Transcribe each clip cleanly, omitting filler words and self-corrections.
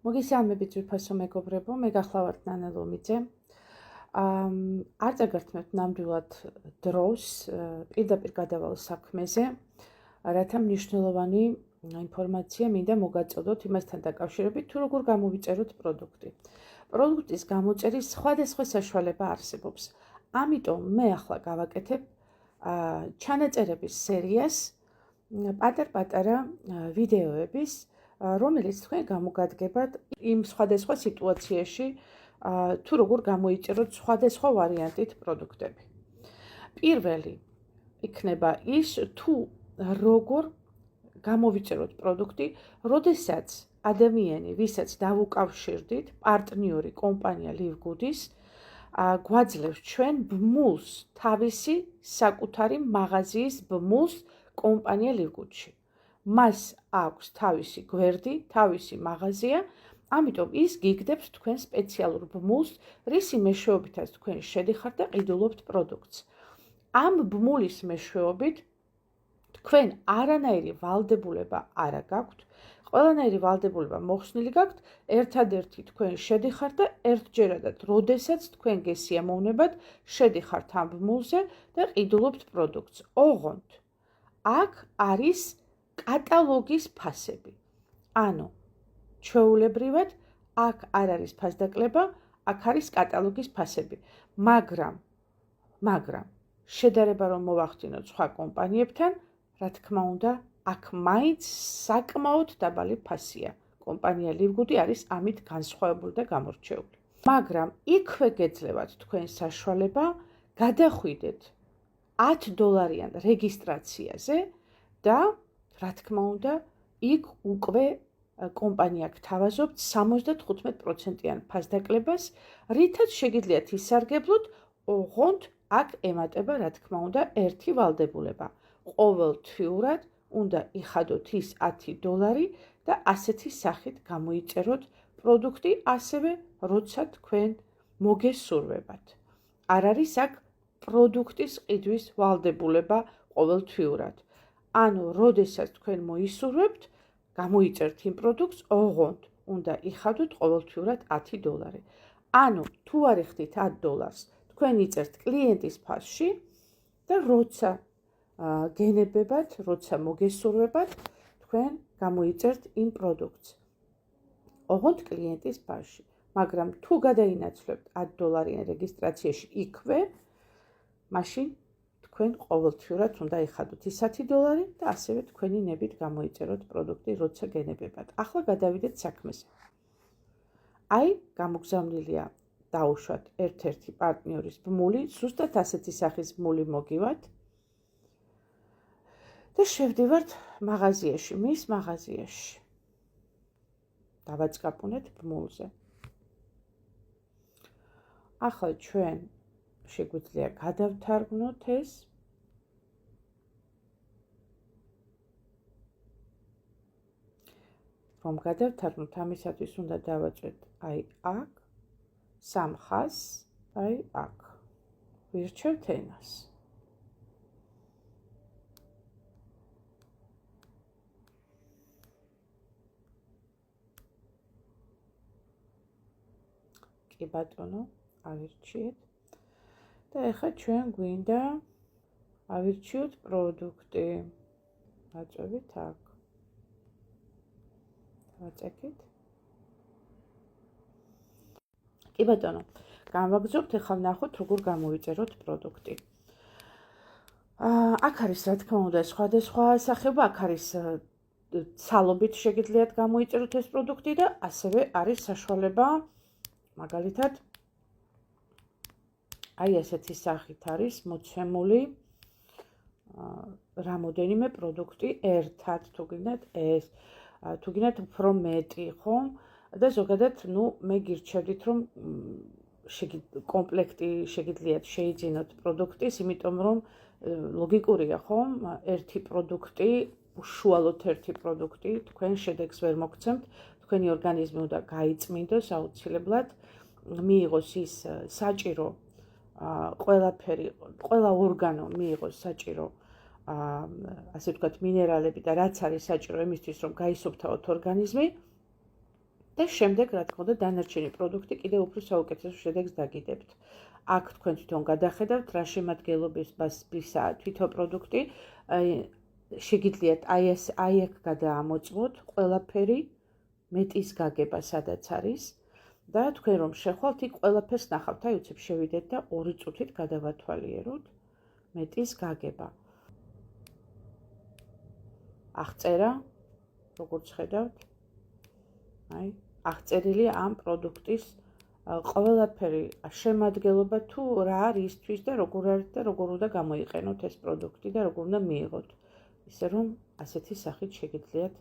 მოგესალმებით ძვირფასო მეგობრებო, მე გახლავართ ნანა ლომიძე. არ წაგართმევთ ნამდვილად დროს პირდაპირ გადავალ საქმეზე, რათა მნიშვნელოვანი ინფორმაცია მინდა მოგაწოდოთ იმასთან დაკავშირებით, თუ როგორ გამოვიწეროთ პროდუქტი. პროდუქტის გამოწერის სხვადასხვა საშუალება არსებობს. ამიტომ მე ახლა გავაკეთებ ჩანაწერების სერიას პატარ-პატარა ვიდეოების, რომელიც თქვენ გამოგადგებათ იმ სხვადასხვა სიტუაციაში, თუ როგორ გამოიწეროთ სხვადასხვა ვარიანტით პროდუქტები. პირველი იქნება ის, თუ როგორ გამოვიწეროთ პროდუქტი, როდესაც ადამიანი, ვისაც დავუკავშირდით, პარტნიორი კომპანია Live-Good-ის, გვაძლევს ჩვენ ბმულს, თავისი საკუთარი მაღაზიის ბმულს კომპანია Live-Good-ში. მას აქვს თავისი გვერდი, თავისი მაღაზია, ამიტომ ის გიგდებს თქვენ სპეციალურ ბმულს, რისი მეშვეობითაც თქვენ შედიხართ და ყიდულობთ პროდუქტს. ამ ბმულის მეშვეობით თქვენ არანაირი ვალდებულება არ გაქვთ, ყველანაირი ვალდებულება მოხსნილი გაქვთ, ერთადერთი თქვენ შედიხართ და ერთჯერადად, როდესაც თქვენ გესიამოვნებათ, შედიხართ ამ ბმულზე და ყიდულობთ პროდუქტს. ოღონდ აქ არის კატალოგის ფასები. ანუ ჩვეულებრივად აქ არ არის ფასდაკლება, აქ არის კატალოგის ფასები. მაგრამ შედარება რომ მოვახდინოთ სხვა კომპანიებთან, რა თქმა უნდა, აქ მაინც საკმაოდ დაბალი ფასია. კომპანია Live-Good არის ამით განსხვავებული და გამორჩეული. მაგრამ იქვე გეძლევათ თქვენ საშუალება გადახვიდეთ $10 რეგისტრაციაზე და რა თქმა უნდა, იქ უკვე კომპანია გთავაზობთ 75%-იან ფასდაკლებას, რითაც შეგიძლიათ ისარგებლოთ, ოღონდ აქ ემატება, რა თქმა უნდა, ერთი ვალდებულება. ყოველთვიურად უნდა იხადოთ ის $10 და ასეთი სახით გამოიწეროთ პროდუქტი, ასევე როცა თქვენ მოგესურვებათ. არ არის აქ პროდუქტის ყიდვის ვალდებულება ყოველთვიურად. ანუ, როდესაც თქვენ მოისურვებთ, გამოიწერთ იმ პროდუქტს, ოღონდ უნდა იხადოთ ყოველთვიურად $10. ანუ, თუ არ იხდით $10, თქვენ იწერთ კლიენტის ფასში და როცა გენებებათ, როცა მოგესურვებათ, თქვენ გამოიწერთ იმ პროდუქტს. ოღონდ კლიენტის ფასში. მაგრამ თუ გადაინაცვლებთ $10 რეგისტრაციაში იქვე, მაშინ თქვენ ყოველთვიურად უნდა იხადოთ ის $10 და ასევე თქვენი ნებით გამოიწეროთ პროდუქტი, როცა გენებებათ. ახლა გადავიდეთ საქმეზე. აი, გამოგზავნილია დაუშვათ ერთ-ერთი პარტნიორის ბმული, ზუსტად ასეთი სახის ბმული მოგივათ და შევდივართ მაღაზიაში, მის მაღაზიაში. დავაწყაპუნეთ ბმულზე. ახლა ჩვენ შეგვიძლია გადავთარგმნოთ ეს. რომ გადავთარგმნოთ, ამისათვის უნდა დავაჭრეთ აი აქ, სამხას, აი აქ. ვირჩევთ ენას. კი ბატონო, ავირჩიეთ. და ეხლა ჩვენ გვინდა ავირჩიოთ პროდუქტი. ვაწვევით აქ. ვაწექით. კი ბატონო, განვაგრძობთ, ეხლა ვნახოთ, როგორ გამოვიწეროთ პროდუქტი. აქ არის, რა თქმა უნდა, სხვადასხვა სახეობა, აქ არის ცალობით შეგიძლიათ გამოიწეროთ ეს პროდუქტი და ასევე არის საშუალება, მაგალითად, აი ესეთი სახით არის მოცემული რამოდენიმე პროდუქტი ერთად, თუ გინდათ ეს, თუ გინდათ უფრო მეტი, ხომ? და ზოგადად, მე გირჩევდით, რომ კომპლექტი შეგიძლიათ შეიძინოთ პროდუქტის, იმიტომ რომ ლოგიკურია, ხომ? ერთი პროდუქტი, უშუალოდ ერთი პროდუქტი, თქვენ შედეგს ვერ მოგცემთ, თქვენი ორგანიზმი უნდა გაიწმინდოს აუცილებლად, მიიღოს ის საჭირო ყველაფერი, ყველა ორგანო მიიღოს საჭირო, ასე ვთქვათ, მინერალები და რაც არის საჭირო იმისთვის, რომ გაისუფთავოთ ორგანიზმი, და შემდეგ, რა თქმა უნდა, დანარჩენი პროდუქტი კიდევ უფრო საუკეთესო შედეგს დაგიდებთ. აქ თქვენ თვითონ გადახედავთ, რა შემადგენლობისაა თვითონ პროდუქტი, შეგიძლიათ აი აქ გადაამოწმოთ ყველაფერი, მეტის გაგება სადაც არის და თქვენ რომ შეხვალთ, იქ ყველაფერს ნახავთ, აი უცებ შევიდეთ და 2 წუთით გადავათვალიეროთ მეტის გაგება. აღწერა, როგორც ხედავთ, აი, აღწერილია ამ პროდუქტის ყველაფერი, შემადგენლობა თუ რა არის ისთვის და როგორ არის და როგორ უნდა გამოიყენოთ ეს პროდუქტი და როგორ უნდა მიიღოთ. ისე რომ ასეთი სახით შეგიძლიათ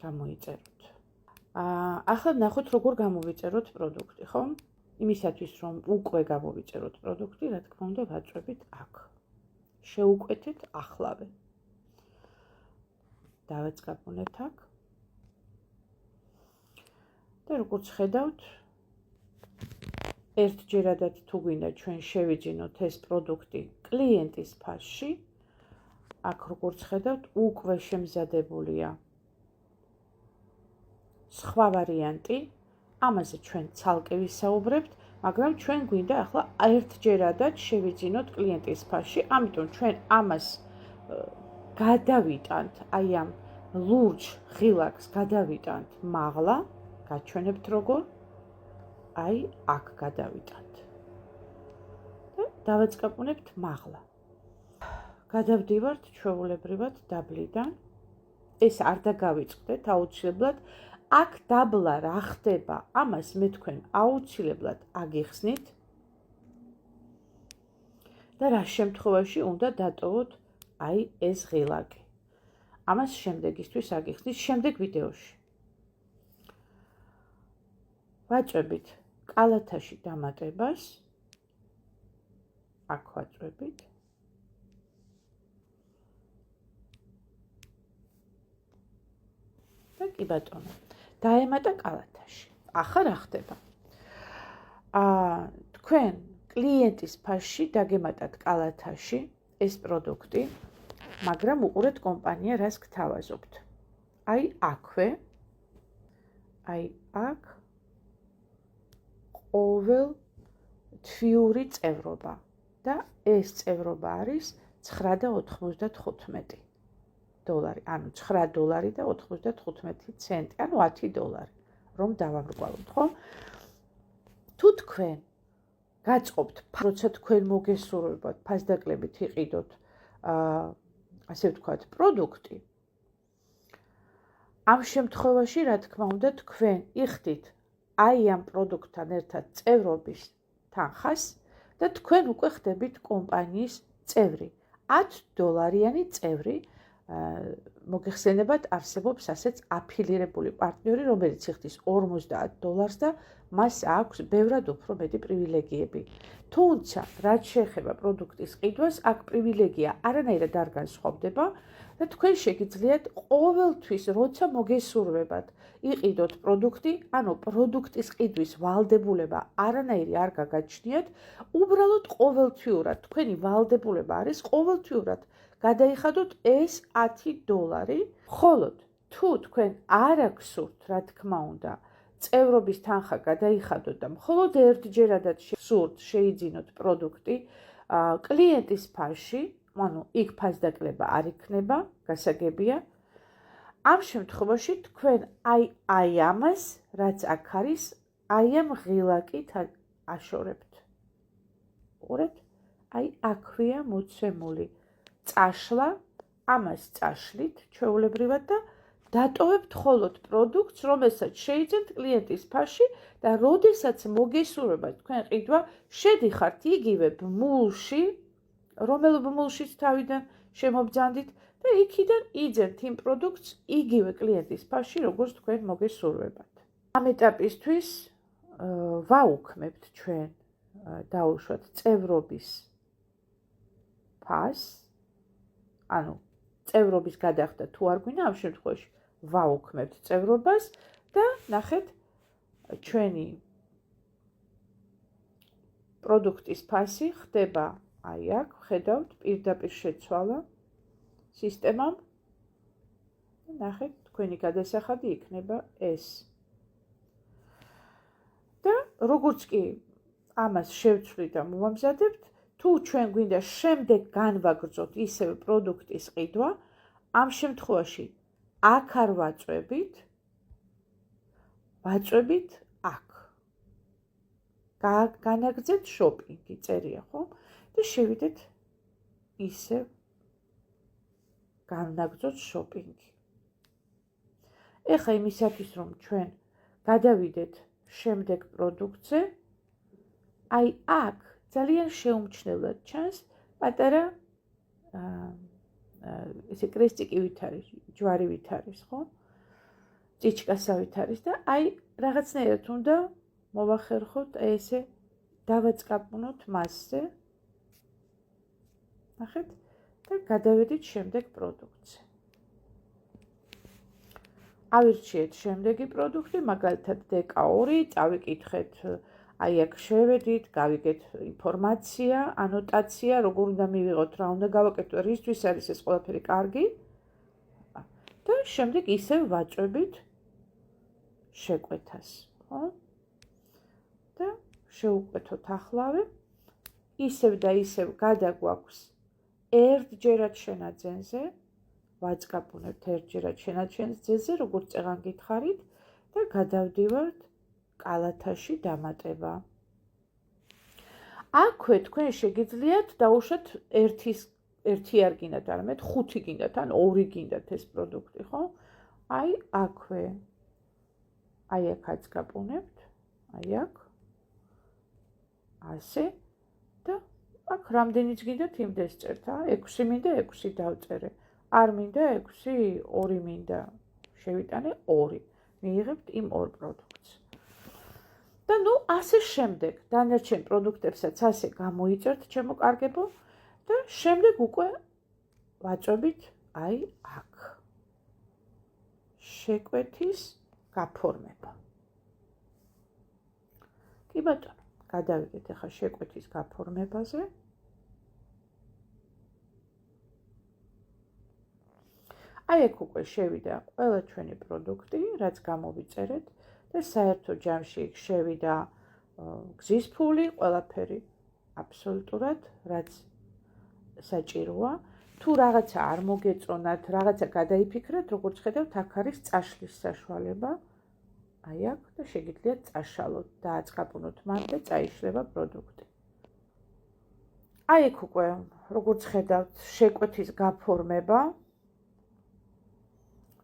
გამოიწეროთ. ახლა ნახოთ როგორ გამოვიწეროთ პროდუქტი, ხო? იმისათვის რომ უკვე გამოვიწეროთ პროდუქტი, რა თქმა უნდა, ვაწვევით აქ. შეუკვეთეთ ახლავე. დავეწყებუნეთ აქ. და როგორც ხედავთ, ერთჯერადად თუ გვინდა ჩვენ შევიძინოთ ეს პროდუქტი კლიენტის ფასში, აქ როგორც ხედავთ, უკვე შემზადებულია სხვა ვარიანტი, ამაზე ჩვენ ცალკე ვისაუბრებთ, მაგრამ ჩვენ გვინდა ახლა ერთჯერადად შევიძინოთ კლიენტის ფასში, ამიტომ ჩვენ ამას გადავიტანთ, აი ამ ლურჯ ღილაკს გადავიტანთ მაღლა, გაჩვენებთ როგორ, აი აქ გადავიტანთ და დავეწყებუნებთ მაღლა. გადავდივართ ჩვეულებრივად დაბლიდან, ეს არ დაგავიწყდეთ აუცილებლად, აქ დაბლა რა ხდება, ამას მე თქვენ აუცილებლად აგიხსნით და რა შემთხვევაში უნდა დატოვოთ აი ეს ღილაკი. ამას შემდეგისთვის აგიხსნით შემდეგ ვიდეოში. ვაწვევით კალათაში დამატებას, აქ ვაწვევით. და კი ბატონო, დაემატა კალათაში. ახლა რა ხდება? თქვენ კლიენტის ფასში დაგემატათ კალათაში ეს პროდუქტი, მაგრამ უყურეთ კომპანია რას გთავაზობთ. აი აქვე, აი აქ ყოველ თვიური წევრობა და ეს წევრობა არის 9.95 დოლარი, ანუ $9.95, ანუ $10, რომ დავაბრკვალოთ, ხო? თუ თქვენ გაწყობთ, როცა თქვენ მოგესურვებათ ფასდაკლებით იყიდოთ, ასე ვთქვათ, პროდუქტი, ამ შემთხვევაში, რა თქმა უნდა, თქვენ იხდით აი ამ პროდუქტთან ერთად წევრობის თანხას და თქვენ უკვე ხდებით კომპანიის წევრი. $10 წევრი მოგეხსენებათ, არსებობს ასეც აფილირებული პარტნიორი, რომელიც იხდის $50 და მას აქვს ბევრად უფრო მეტი პრივილეგიები. თუმცა, რაც შეეხება პროდუქტის ყიდვას, აქ პრივილეგია არანაირად არ განსხვავდება და თქვენ შეგიძლიათ ყოველთვის, როცა მოგესურვებათ, იყიდოთ პროდუქტი, ანუ პროდუქტის ყიდვის ვალდებულება არანაირი არ გაგაჩნიათ, უბრალოდ ყოველთვიურად თქვენი ვალდებულება არის ყოველთვიურად გადაიხადოთ ეს $10, ხოლოდ თუ თქვენ არ გსურთ, რა თქმა უნდა, წევრობის თანხა გადაიხადოთ და მხოლოდ ერთჯერადად გსურთ შეიძინოთ პროდუქტი კლიენტის ფასში, ანუ იქ ფასდაკლება არ იქნება, გასაგებია. ამ შემთხვევაში თქვენ აი ამას, რაც აქ არის, აი ამ ღილაკით აშორებთ. უყურეთ, აი აქვეა მოცემული წაშლა, ამას წაშლით ჩვეულებრივად და დატოვებთ მხოლოდ პროდუქტს, რომელსაც შეიძენთ კლიენტის ფასში და როდესაც მოგესურვებათ თქვენ ყიდვა, შედიხართ იგივე ბმულში, რომელ ბმულშიც თავიდან შემობძანდით და იქიდან იძენთ იმ პროდუქტს იგივე კლიენტის ფასში, როგორც თქვენ მოგესურვებათ. ამ ეტაპისთვის ვაუქმებთ ჩვენ დაუშვათ წევრობის ფასს, ანუ წევრობის გადახდა თუ არ გვინდა, ამ შემთხვევაში ვაუქმებთ წევრობას და ნახეთ ჩვენი პროდუქტის ფასი ხდება აი აქ, ხედავთ, პირდაპირ შეცვალა სისტემამ და ნახეთ თქვენი გადასახადი იქნება ეს. და როგორც კი ამას შევცვლით და მოვამზადებთ, თუ ჩვენ გვინდა შემდეგ განვაგრძოთ ისევ პროდუქტის ყიდვა, ამ შემთხვევაში აქ არ ვაწვევით, ვაწვევით აქ. განაგრძეთ შოპინგი, წერია, ხო? და შევიდეთ ისევ განაგრძოთ შოპინგი. ეხლა იმისათვის, რომ ჩვენ გადავიდეთ შემდეგ პროდუქტზე, აი აქ ძალიან შეუმჩნევლად ჩანს პატარა ესე კრესტიკივით არის, ჯვარივით არის, ხო? ჭიჭკასავით არის და აი რაღაცნაირად უნდა მოვახერხოთ ესე დავაწყაპუნოთ მასზე. ნახეთ და გადავედით შემდეგ პროდუქტზე. ავირჩიეთ შემდეგი პროდუქტი, მაგალითად DK2, წავიკითხეთ, აი აქ შევედით, გავიგეთ ინფორმაცია, ანოტაცია, როგორ უნდა მივიღოთ, რა უნდა გავაკეთოთ, რისთვის არის ეს ყველაფერი კარგი. და შემდეგ ისევ ვაწვევით შეკვეთას, ხო? და შევუკვეთოთ ახლავე, ისევ და ისევ გადაგვაქვს ერთჯერად შენაძენზე, ვაწყაპუნებთ ერთჯერად შენაძენზე, როგორც წეღან გითხარით და გადავდივართ კალათაში დამატება. აქვე თქვენ შეგიძლიათ დაუშვათ ერთი არ გინდათ, არამედ 5 გინდათ, ან 2 გინდათ ეს პროდუქტი, ხო? აი აქვე. აი აქ აწყაპუნებთ, აი აქ. ასე და აქ რამდენიც გინდათ იმდეს წერთ, 6 მინდა 6 დავწერე. არ მინდა 6, 2 მინდა. შევიტანე 2. მიიღებთ იმ 2 პროდუქტს. და ნუ ასე შემდეგ, დანარჩენ პროდუქტებსაც ასე გამოიწერთ, ჩემო კარგებო, და შემდეგ უკვე ვაწვევით აი აქ. შეკვეთის გაფორმება. კი ბატონო, გადავიდეთ ახლა შეკვეთის გაფორმებაზე. აი აქ უკვე შევიდა ყველა ჩვენი პროდუქტი, რაც გამოვიწერეთ და საერთო ჯამში შევიდა გზის ფული, ყველაფერი აბსოლუტურად, რაც საჭიროა. თუ რაღაცა არ მოგეწონათ, რაღაცა გადაიფიქრეთ, როგორც ხედავთ, აქ არის წაშლის საშუალება. აი აქ და შეგიძლიათ წაშალოთ, დააწყაპუნოთ მან და წაიშლება პროდუქტი. აი აქ უკვე, როგორც ხედავთ, შეკვეთის გაფორმება.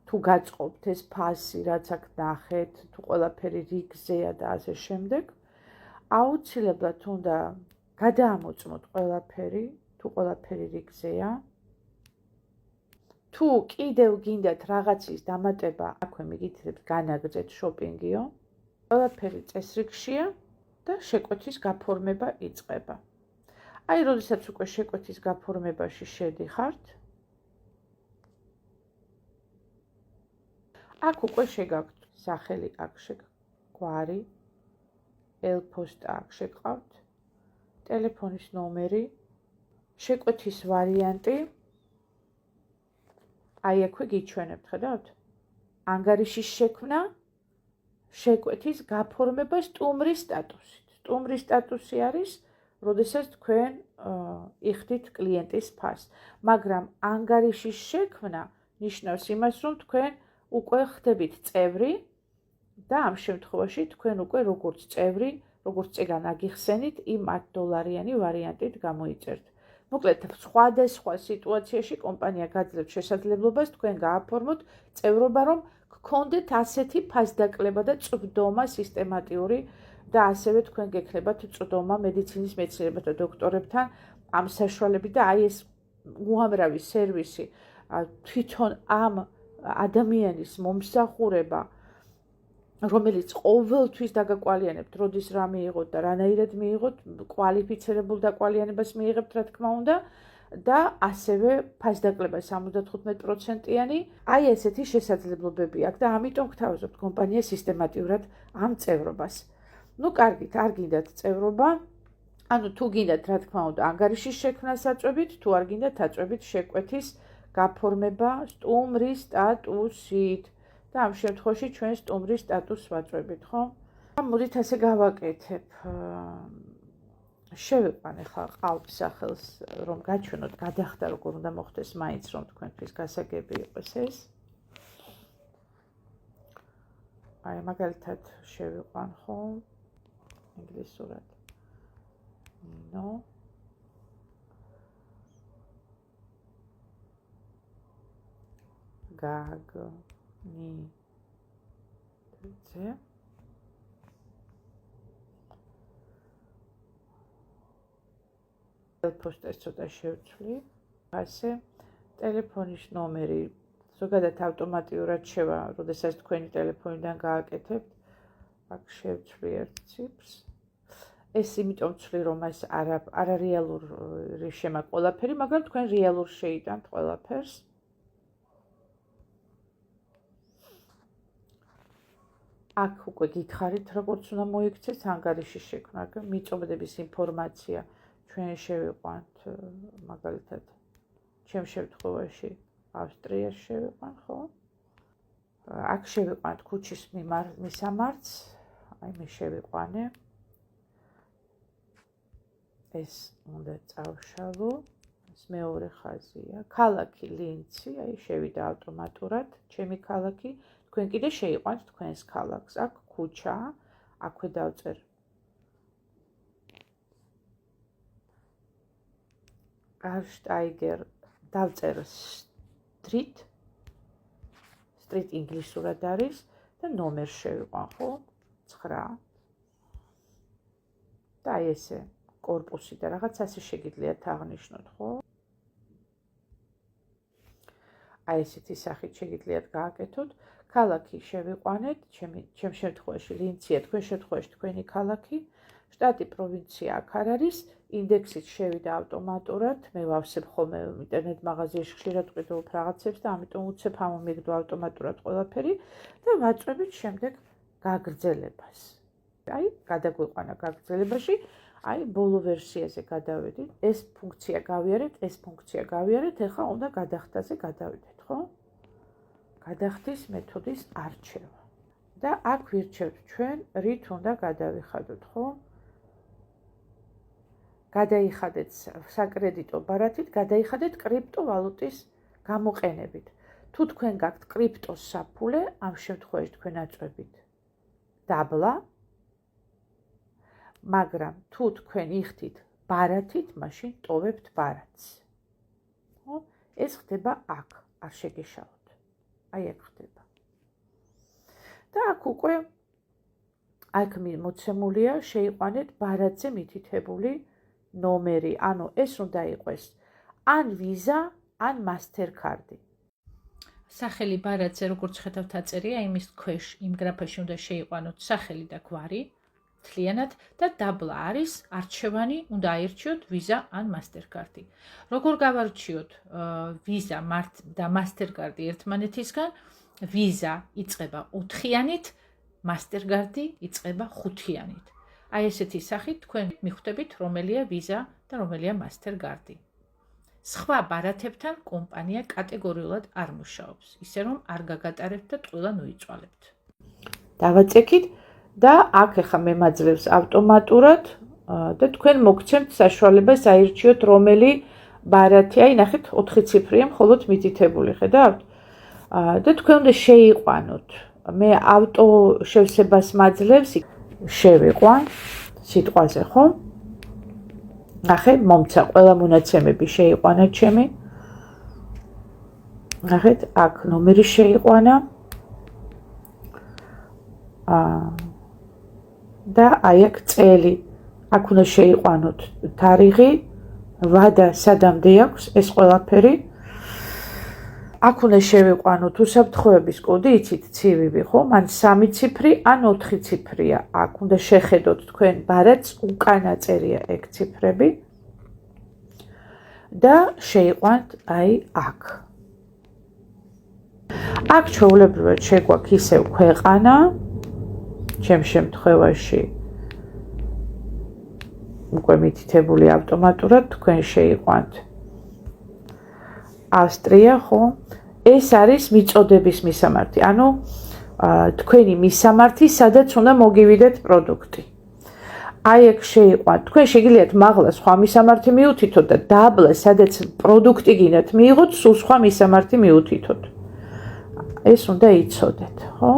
თუ გაწყობთ ეს ფასი, რაც აქ ნახეთ, თუ ყველაფერი რიგზეა და ასე შემდეგ, აუცილებლად უნდა გადაამოწმოთ ყველაფერი, თუ ყველაფერი რიგზეა. თუ კიდევ გინდათ რაღაცის დამატება, აქვე მიგითხრებთ განაგრძეთ შოპინგიო. ყველაფერი წესრიგშია და შეკვეთის გაფორმება იწყება. აი, როდესაც უკვე შეკვეთის გაფორმებაში შედიხართ, აქ უკვე შეგაქვთ სახელი, აქ გვარი, ელფოსტა აქ შეგყავთ, ტელეფონის ნომერი, შეკვეთის ვარიანტი. აი აქვე გიჩვენებთ, ხედავთ? ანგარიშის შექმნა, შეკვეთის გაფორმება სტუმრის სტატუსით. სტუმრის სტატუსი არის, როდესაც თქვენ იხდით კლიენტის ფასს, მაგრამ ანგარიშის შექმნა ნიშნავს იმას, რომ თქვენ უკვე ხდებით წევრი და ამ შემთხვევაში თქვენ უკვე როგორც წევრი, როგორც წეგან აგიხსენით, იმ $10 ვარიანტით გამოიწერთ. მოკლედ, სხვადასხვა სიტუაციაში კომპანია გაძლევთ შესაძლებლობას თქვენ გააფორმოთ წევრობა, რომ გქონდეთ ასეთი ფასდაკლება და წვდომა სისტემატიური და ასევე თქვენ გექნებათ წვდომა მედიცინის მეცნიერებათა დოქტორებთან ამ საშუალებით და აი ეს უამრავი სერვისი თვითონ ამ ადამიანის მომსახურება, რომელიც ყოველთვის დაგაკვალიანებთ, როდის რა მიიღოთ და რანაირად მიიღოთ, კვალიფიცირებულ დაკვალიანებას მიიღებთ, რა თქმა უნდა, და ასევე ფასდაკლება 75%-იანი, აი ესეთი შესაძლებლობები აქვს და ამიტომ გთავაზობთ კომპანია სისტემატიურად ამ წევრობას. ნუ კარგით, არ გინდათ წევრობა, ანუ თუ გინდათ, რა თქმა უნდა, ანგარიშის შექმნას აწვევით, თუ არ გინდათ, აწვევით შეკვეთის გაფორმება სტუმრის სტატუსით. და ამ შემთხვევაში ჩვენ სტუმრის სტატუსს ვაწვევით, ხო? მოდით ასე გავაკეთებ. შევიყვანე ხა ყალბ სახელს, რომ გაჩვენოთ, გადახდა როგორ უნდა მოხდეს მაინც, რომ თქვენთვის გასაგები იყოს ეს. აი, მაგალითად შევიყვან, ხო? ინგლისურად. ნინო. გაგნიძე. ტელეფონს ცოტა შევცვლი. ასე ტელეფონის ნომერი ზოგადად ავტომატურად შევა, როდესაც თქვენი ტელეფონიდან გააკეთებთ. აქ შევცვლი ერთ ციფრს. ეს იმიტომ ვცვლი, რომ ეს არარეალური შემა ყველაფერი, მაგრამ თქვენ რეალურ შეიტანთ ყველაფერს. აქ უკვე გითხარით, როგორც უნდა მოიქცეთ ანგარიში შექმნა, მიწოდების ინფორმაცია ჩვენ შევიყვანთ, მაგალითად, ჩემ შემთხვევაში ავსტრიაში შევიყვან, ხო? აქ შევიყვანთ ქუჩის მისამართს, აი მე შევიყვანე. ეს უნდა წავშალო, ეს მეორე ხაზია. ქალაქი ლინცი, აი შევიდა ავტომატურად, ჩემი ქალაქი. თქვენ კიდე შეიყვანთ თქვენს ქალაქს. აქ ქუჩა, აქვე დავწერ. კარშტაიგერ დავწერ სტრით. სტრით ინგლისურად არის და ნომერს შევიყვან, ხო? 9. და აი ესე კორპუსი და რაღაც ასე შეგიძლიათ აღნიშნოთ, ხო? აი ესეთი სახით შეგიძლიათ გააკეთოთ. ქალაქი შევიყვანეთ, ჩემ შემთხვევაში ლინცია, თქვენ შემთხვევაში თქვენი ქალაქი, შტატი, პროვინცია აქ არ არის, ინდექსით შევიდა ავტომატურად, მე ვავსებ ხოლმე ინტერნეტ მაღაზიაში ხშირად ვყიდულობ რაღაცებს და ამიტომ უცებ ამომიგდო ავტომატურად ყველაფერი და ვაწვევით შემდეგ გაგრძელებას. აი, გადაგვიყვანა გაგრძელებაში, აი, ბოლო ვერსიაზე გადავედით, ეს ფუნქცია გავიარეთ, ეს ფუნქცია გავიარეთ, ეხლა უნდა გადახდაზე გადავიდეთ, ხო? გადახდის მეთოდის არჩევა. და აქ ვირჩევთ ჩვენ, რით უნდა გადავიხადოთ, ხო? გადაიხადეთ საკრედიტო ბარათით, გადაიხადეთ კრიპტოვალუტის გამოყენებით. თუ თქვენ გაქვთ კრიპტოს საფულე, ამ შემთხვევაში თქვენ აწვევით დაბლა, მაგრამ თუ თქვენ იხდით ბარათით, მაშინ ტოვებთ ბარათს. ხო? ეს ხდება აქ, არ შეგეშალოთ. აი აქ ხდება. და აქ უკვე აქ მოცემულია შეიყვანეთ ბარათზე მითითებული ნომერი, ანუ ეს უნდა იყოს ან ვიზა, ან მასტერკარდი. სახელი ბარათზე როგორც ხედავთ აწერია, იმის ქვეშ, იმ გრაფაში უნდა შეიყვანოთ სახელი და გვარი, მთლიანად და დაბლა არის არჩევანი, უნდა აირჩიოთ ვიზა ან მასტერკარდი. როგორ გავარჩიოთ ვიზა და მასტერკარდი ერთმანეთისგან? ვიზა იწყება 4-იანით, მასტერკარდი იწყება 5-იანით. აი ესეთი სახით თქვენ მიხვდებით, რომელია ვიზა და რომელია მასტერკარდი. სხვა ბარათებთან კომპანია კატეგორიულად არ მუშაობს, ისე რომ არ გაგატარებთ და ტყუილად მოიწვალებთ. დავაწექით და აქ ახლა მემაძლევს ავტომატურად და თქვენ მოგცემთ საშუალებას აირჩიოთ რომელი ბარათი. აი ნახეთ 4 ციფრია მხოლოდ მითითებული, ხედავთ? და თქვენ უნდა შეიყვანოთ. მე ავტო შევსებას მაძლევს, შევიყვან სიტყვაზე, ხო? ნახე, მომცა ყველა მონაცემები შეიყვანა ჩემი. ნახეთ, აქ ნომერი შეიყვანა. და აი აქ წელი. აქ უნდა შეიყვანოთ თარიღი, ვადა სადამდე აქვს ეს ყველაფერი. აქ უნდა შევიყვანოთ უსაფრთხოების კოდი, იცით ცივივი, ხო? მან 3 ციფრი ან 4 ციფრია. აქ უნდა შეხედოთ თქვენ ბარათს, უკან აწერია ეგ ციფრები. და შეიყვანთ აი აქ. აქ ჩვეულებრივად შეგვაქვს ისევ ქვეყანა, ჩემ შემთხვევაში უკვე მითითებული ავტომატურად თქვენ შეიყვანთ ავსტრია, ხო? ეს არის მიწოდების მისამართი. ანუ თქვენი მისამართი, სადაც უნდა მოგივიდეთ პროდუქტი. აი ეგ შეიყვანთ. თქვენ შეგიძლიათ მაღლა სხვა მისამართი მიუთითოთ და დაბლა, სადაც პროდუქტი გინდათ მიიღოთ, სულ სხვა მისამართი მიუთითოთ. ეს უნდა იცოდეთ, ხო?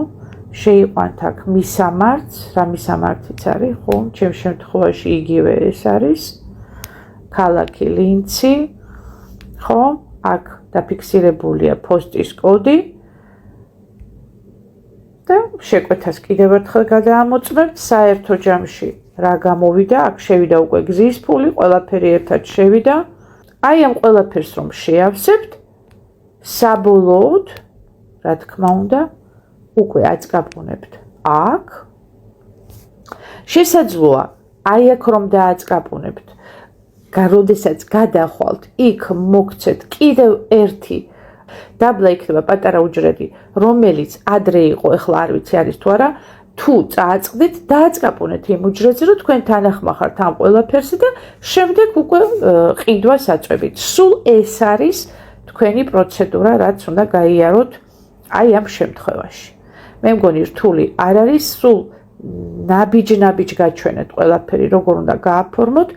შეიყვანთ აქ მისამართს, რა მისამართიც არის, ხო? ჩემ შემთხვევაში იგივე ეს არის. ქალაქი ლინცი, ხო? აქ დაფიქსირებულია პოსტის კოდი. და შეკვეთას კიდევ ერთხელ გადაამოწმებთ, საერთო ჯამში რა გამოვიდა, აქ შევიდა უკვე გზის ფული, ყველაფერი ერთად შევიდა. აი ამ ყველაფერს რომ შეავსებთ, საბოლოოდ, რა თქმა უნდა, უკვე აწყაპუნებთ აქ. შესაძლოა, აი აქ რომ დააწყაპუნებთ, როდესაც გადახვალთ, იქ მოგცეთ კიდევ ერთი დაბლა იქნება პატარა უჯრედი, რომელიც ადრე იყო, ეხლა არ ვიცი არის თუ არა, თუ წააწყდით, დააწყაპუნეთ იმ უჯრედზე, რომ თქვენ თანახმახართ ამ ყველაფერზე და შემდეგ უკვე ყიდვას აწვევით. სულ ეს არის თქვენი პროცედურა, რაც უნდა გაიაროთ აი ამ შემთხვევაში. მე მგონი რთული არ არის, სულ ნაბიჯ გაჩვენეთ ყველაფერი, როგორ უნდა გააფორმოთ,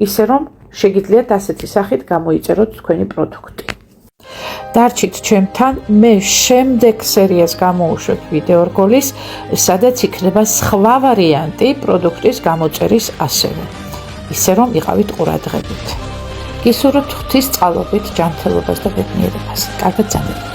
ისე რომ შეგიძლიათ ასეთი სახით გამოიწეროთ თქვენი პროდუქტი. დარჩით ჩემთან, მე შემდეგ სერიას გამოვუშვებ ვიდეო რგოლის, სადაც იქნება სხვა ვარიანტი პროდუქტის გამოწერის ასევე. ისე რომ იყავით ყურადღებით. გისურვებთ ღვთის წყალობით, ჯანმრთელობას და ბედნიერებას. კარგად ზამთრობთ.